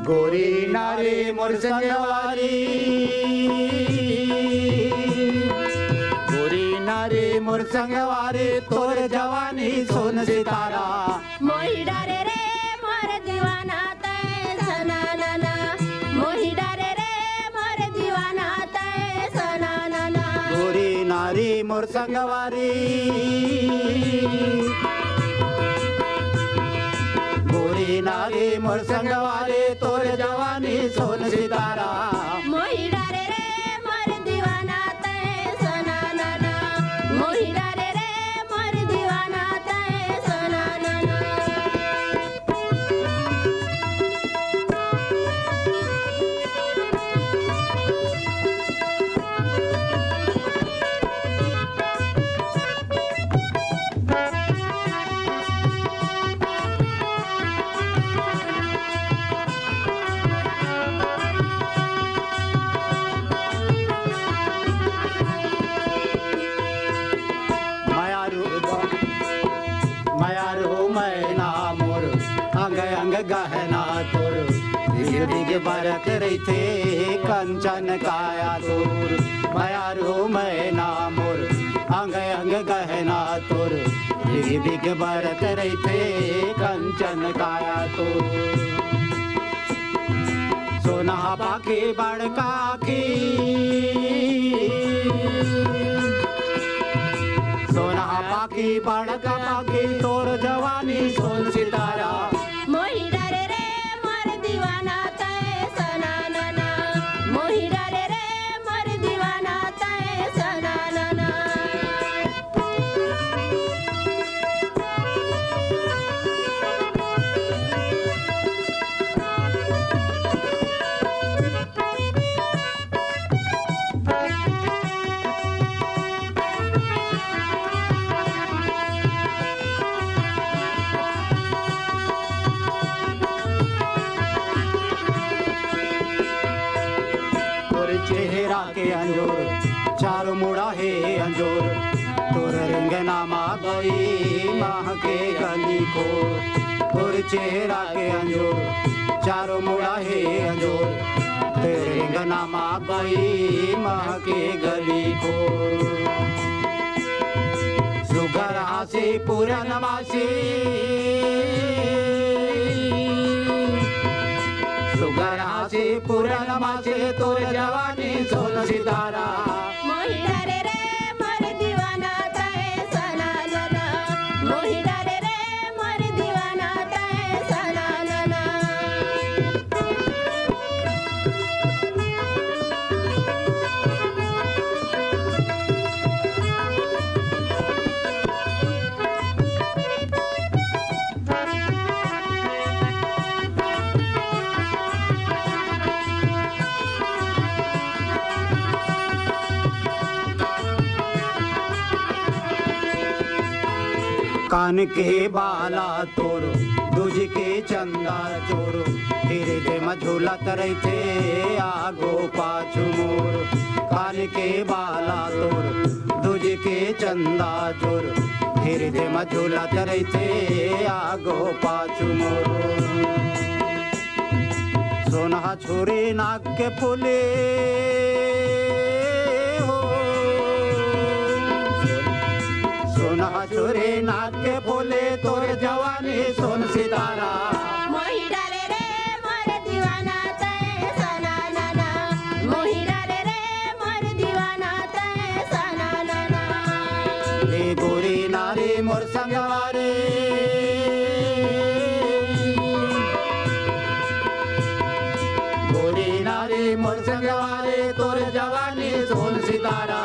गोरी नारी मोर संगवारी, गोरी नारी मोर संगवारी, तोर जवानी सोन सितारा। मोही डारे रे मोर दीवाना तय सना नाना, मोही डारे रे मोर दीवाना तय सना नाना। गोरी नारी मोर संगवारी, गोरी नारी मोर संगवारी, तोर जवानी सोन सितारा। मोही डारे रे मोर दीवाना तय सना नाना, मोही डारे रे मोर दीवाना तय सना नाना। मैना मोर अंग अंग गहना तोर, दिग दिग बरक रही थे कंचन काया तोर। मायारू मैना मोर अंग अंग गहना तोर, दिग दिग बरक रही थे कंचन काया तोर। सोना बाकी बड़का की, सोना बाकी बड़का बाकी, तोर जवानी सोन सितारा। मोही डारे रे मोर दीवाना तय सना नाना, मोही डारे रे मोर दीवाना तय सना नाना। चेहरा के अंजोर चारों मुड़ा है अंजोर, तोर रिंगनामा गई माह के गली को। तोर चेहरा के अंजोर चारों मुड़ा है अंजोर, तेरे रिंगनामा गई माह के गली को। सुगर हासी पूरन मासी, सुगर हासी पूरन मासी, तोर जवानी सोन सितारा। मोही डारे रे मोर दीवाना तय सना नाना, मोही डारे रे मोर दीवाना तय सना नाना। कान के बाला तोर दूज के चंदा चोर, तेरे जे मझोला तरई थे आगो पाछू मोर। कान के बाला तोर दूज के चंदा चोर, तेरे जे मझोला तरई थे आगो पाछू मोर। सोना छोरी नाक के फूले हो, सोना छोरे नाक के फूले, तोर जवानी सोन सितारा। मोही डारे रे मोर दीवाना तय सना नाना, मोही डारे रे मोर दीवाना तय सना नाना। ए गोरी नारी मोर संगवारी, गोरी नारी मोर संगवारी, तोर जवानी सोन सितारा।